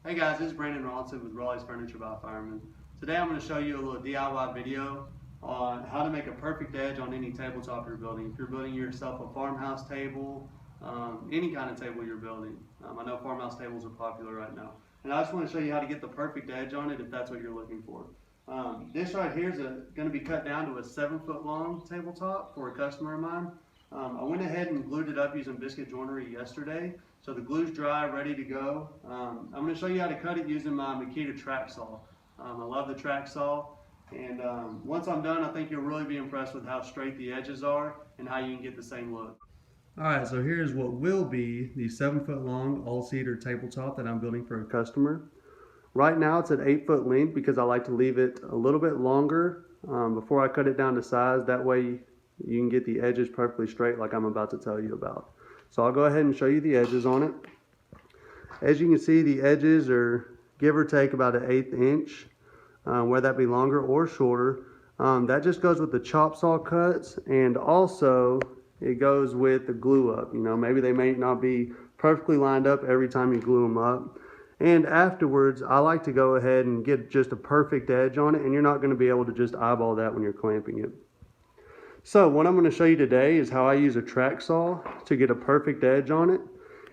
Hey guys, this is Brandon Rawli with Rawli's Furniture by Fireman. Today I'm going to show you a little DIY video on how to make a perfect edge on any tabletop you're building. If you're building yourself a farmhouse table, any kind of table you're building. I know farmhouse tables are popular right now. And I just want to show you how to get the perfect edge on it if that's what you're looking for. This right here is going to be cut down to a 7-foot long tabletop for a customer of mine. I went ahead and glued it up using biscuit joinery yesterday. So the glue's dry, ready to go. I'm going to show you how to cut it using my Makita track saw. I love the track saw, and once I'm done, I think you'll really be impressed with how straight the edges are and how you can get the same look. Alright, so here's what will be the 7-foot long all-cedar tabletop that I'm building for a customer. Right now it's at 8-foot length because I like to leave it a little bit longer before I cut it down to size. That way you can get the edges perfectly straight like I'm about to tell you about. So I'll go ahead and show you the edges on it. As you can see, the edges are give or take about an 1/8 inch, whether that be longer or shorter. That just goes with the chop saw cuts, and also it goes with the glue up. You know, maybe they may not be perfectly lined up every time you glue them up. And afterwards, I like to go ahead and get just a perfect edge on it, and you're not going to be able to just eyeball that when you're clamping it. So what I'm going to show you today is how I use a track saw to get a perfect edge on it,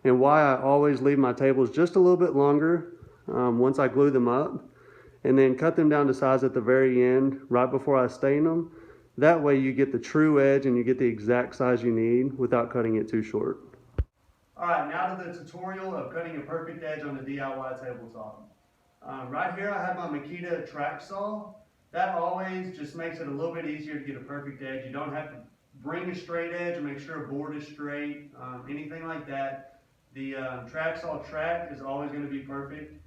and why I always leave my tables just a little bit longer once I glue them up, and then cut them down to size at the very end right before I stain them. That way you get the true edge and you get the exact size you need without cutting it too short. Alright, now to the tutorial of cutting a perfect edge on the DIY tabletop. Right here I have my Makita track saw. That always just makes it a little bit easier to get a perfect edge. You don't have to bring a straight edge and make sure a board is straight, anything like that. The track saw track is always going to be perfect.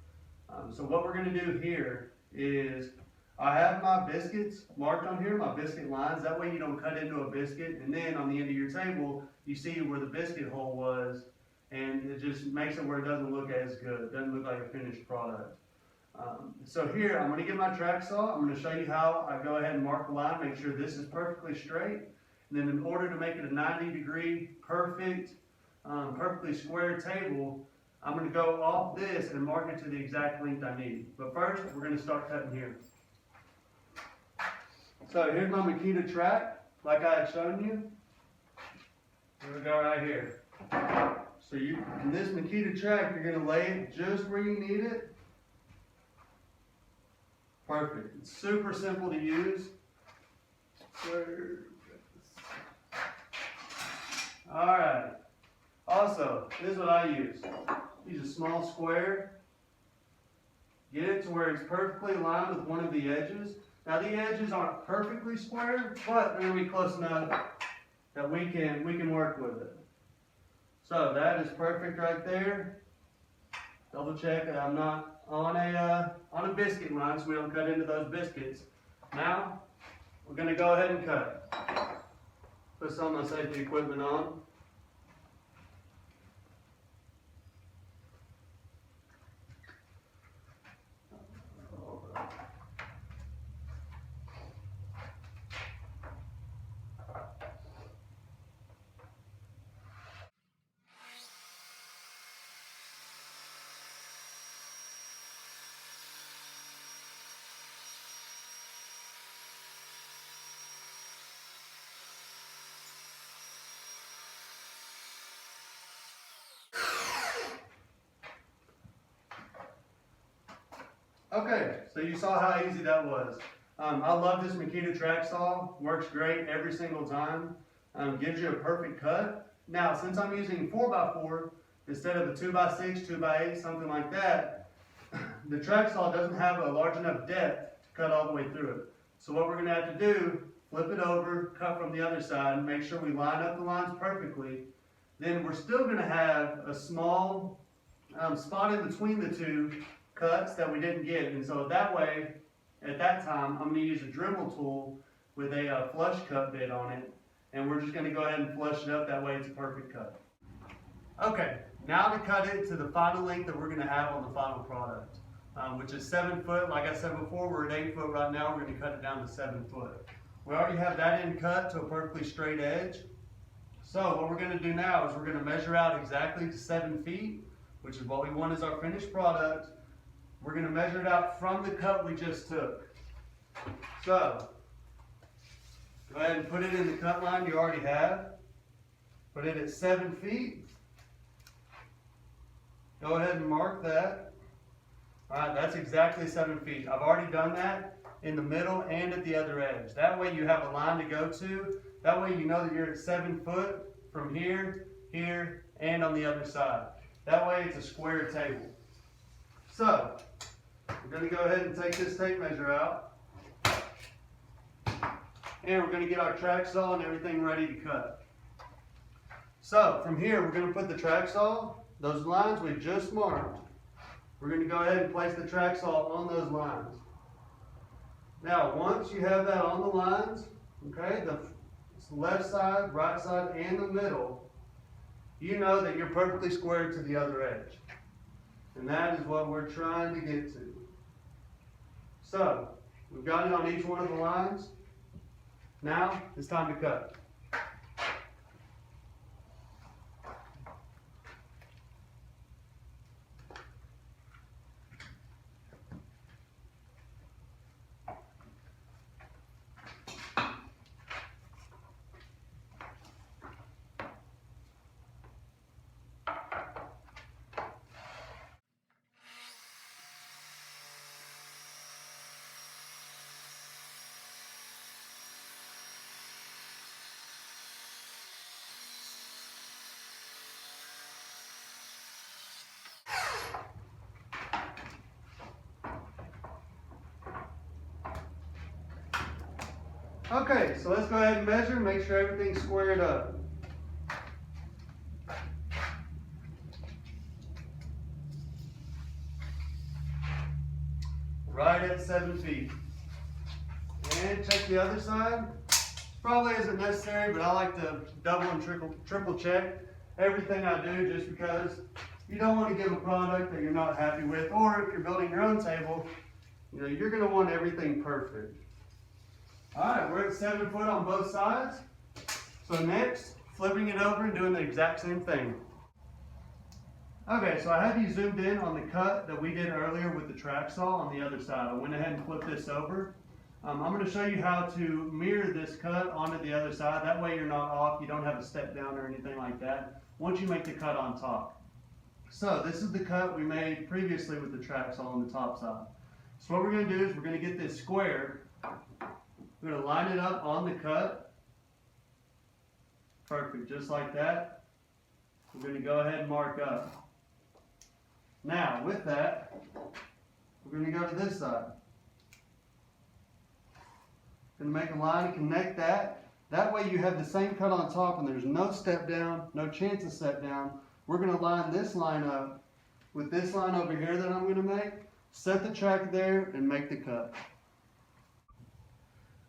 So what we're going to do here is I have my biscuits marked on here, my biscuit lines. That way you don't cut into a biscuit, and then on the end of your table you see where the biscuit hole was, and it just makes it where it doesn't look as good. It doesn't look like a finished product. So here, I'm going to get my track saw. I'm going to show you how I go ahead and mark the line, make sure this is perfectly straight. And then in order to make it a 90-degree, perfect, perfectly square table, I'm going to go off this and mark it to the exact length I need. But first, we're going to start cutting here. So here's my Makita track, like I had shown you. Here we go right here. So in this Makita track, you're going to lay it just where you need it. Perfect. It's super simple to use. Alright. Also, this is what I use. Use a small square. Get it to where it's perfectly aligned with one of the edges. Now the edges aren't perfectly square, but they're going to be close enough that we can work with it. So that is perfect right there. Double check that I'm not on a biscuit line so we don't cut into those biscuits. Now we're going to go ahead and cut. Put some of my safety equipment on. Okay, so you saw how easy that was. I love this Makita track saw. Works great every single time. Gives you a perfect cut. Now, since I'm using 4x4 instead of a 2x6, 2x8, something like that, the track saw doesn't have a large enough depth to cut all the way through it. So what we're going to have to do, flip it over, cut from the other side, make sure we line up the lines perfectly. Then we're still going to have a small spot in between the two cuts that we didn't get, and so that way, at that time, I'm going to use a Dremel tool with a flush cut bit on it, and we're just going to go ahead and flush it up. That way, it's a perfect cut. Okay, now to cut it to the final length that we're going to have on the final product, which is 7 foot. Like I said before, we're at 8 foot right now. We're going to cut it down to 7 foot. We already have that end cut to a perfectly straight edge. So what we're going to do now is we're going to measure out exactly to 7 feet, which is what we want as our finished product. we're going to measure it out from the cut we just took. So, go ahead and put it in the cut line you already have. Put it at 7 feet. Go ahead and mark that. Alright, that's exactly 7 feet. I've already done that in the middle and at the other edge. That way you have a line to go to. That way you know that you're at 7 foot from here, here, and on the other side. That way it's a square table. So, we're going to go ahead and take this tape measure out. And we're going to get our track saw and everything ready to cut. So, from here we're going to put the track saw, those lines we just marked. We're going to go ahead and place the track saw on those lines. Now, once you have that on the lines, okay, the left side, right side, and the middle, you know that you're perfectly square to the other edge. And that is what we're trying to get to. So, we've got it on each one of the lines. Now, it's time to cut. Okay, so let's go ahead and measure and make sure everything's squared up. Right at 7 feet. And check the other side. Probably isn't necessary, but I like to double and triple check everything I do, just because you don't want to give a product that you're not happy with, or if you're building your own table, you know, you're going to want everything perfect. Alright, we're at 7 foot on both sides. So next, flipping it over and doing the exact same thing. Okay, so I have you zoomed in on the cut that we did earlier with the track saw on the other side. I went ahead and flipped this over. I'm going to show you how to mirror this cut onto the other side. That way you're not off, you don't have a step down or anything like that once you make the cut on top. So this is the cut we made previously with the track saw on the top side. So what we're going to do is we're going to get this square. We're going to line it up on the cut. Perfect, just like that. We're going to go ahead and mark up. Now, with that, we're going to go to this side. Going to make a line and connect that. That way you have the same cut on top and there's no step down, no chance of step down. We're going to line this line up with this line over here that I'm going to make. Set the track there and make the cut.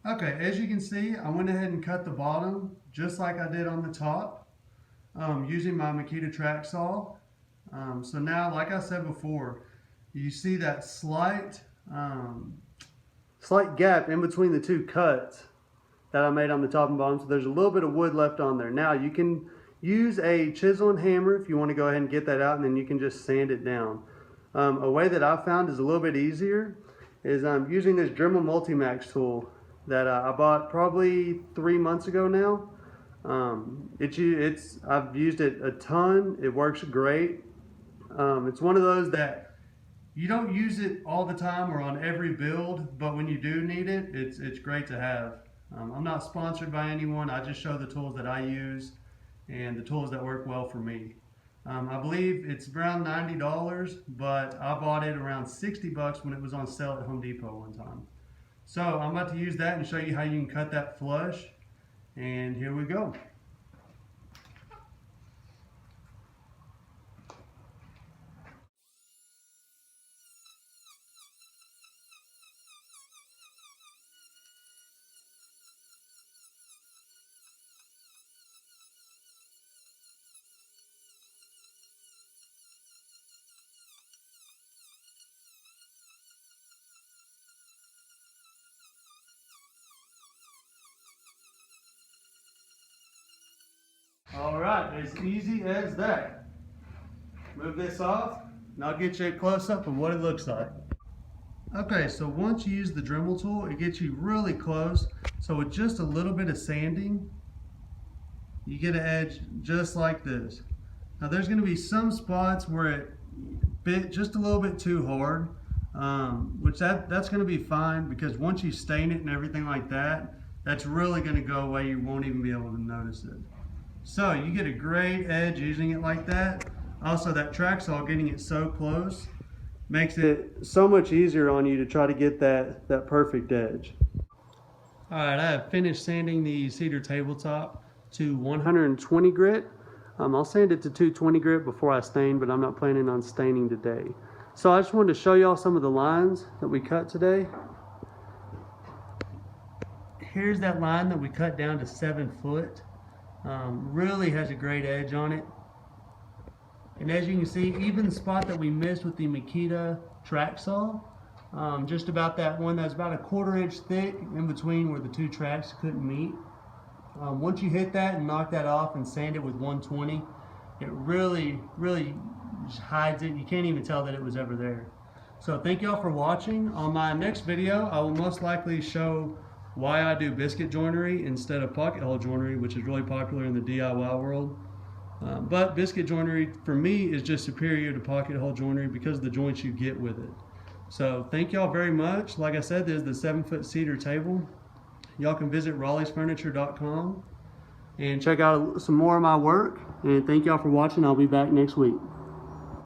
Okay, as you can see, I went ahead and cut the bottom just like I did on the top using my Makita track saw. So now, like I said before, you see that slight gap in between the two cuts that I made on the top and bottom. So there's a little bit of wood left on there. Now you can use a chisel and hammer if you want to go ahead and get that out, and then you can just sand it down. A way that I found is a little bit easier is using this Dremel Multimax tool that I bought probably 3 months ago now. I've used it a ton. It works great. It's one of those that you don't use it all the time or on every build, but when you do need it, it's great to have. I'm not sponsored by anyone. I just show the tools that I use and the tools that work well for me. I believe it's around $90, but I bought it around 60 bucks when it was on sale at Home Depot one time. So I'm about to use that and show you how you can cut that flush, and here we go. All right, as easy as that. Move this off. And I'll get you a close-up of what it looks like. Okay, so once you use the Dremel tool, it gets you really close. So with just a little bit of sanding, you get an edge just like this. Now there's going to be some spots where it bit just a little bit too hard, which that's going to be fine, because once you stain it and everything like that, that's really going to go away. You won't even be able to notice it. So you get a great edge using it like that. Also, that track saw, getting it so close makes it so much easier on you to try to get that perfect edge. All right, I have finished sanding the cedar tabletop to 120 grit. I'll sand it to 220 grit before I stain, but I'm not planning on staining today. So I just wanted to show y'all some of the lines that we cut today. Here's that line that we cut down to 7 foot. Really has a great edge on it. And as you can see, even the spot that we missed with the Makita track saw, just about that one that's about a 1/4 inch thick in between where the two tracks couldn't meet. Once you hit that and knock that off and sand it with 120, it really just hides it. You can't even tell that it was ever there. So thank y'all for watching. On my next video, I will most likely show why I do biscuit joinery instead of pocket hole joinery, which is really popular in the DIY world. But biscuit joinery for me is just superior to pocket hole joinery because of the joints you get with it. So thank y'all very much. Like I said, there's the 7-foot cedar table. Y'all can visit rawlisfurniture.com and check out some more of my work. And thank y'all for watching. I'll be back next week.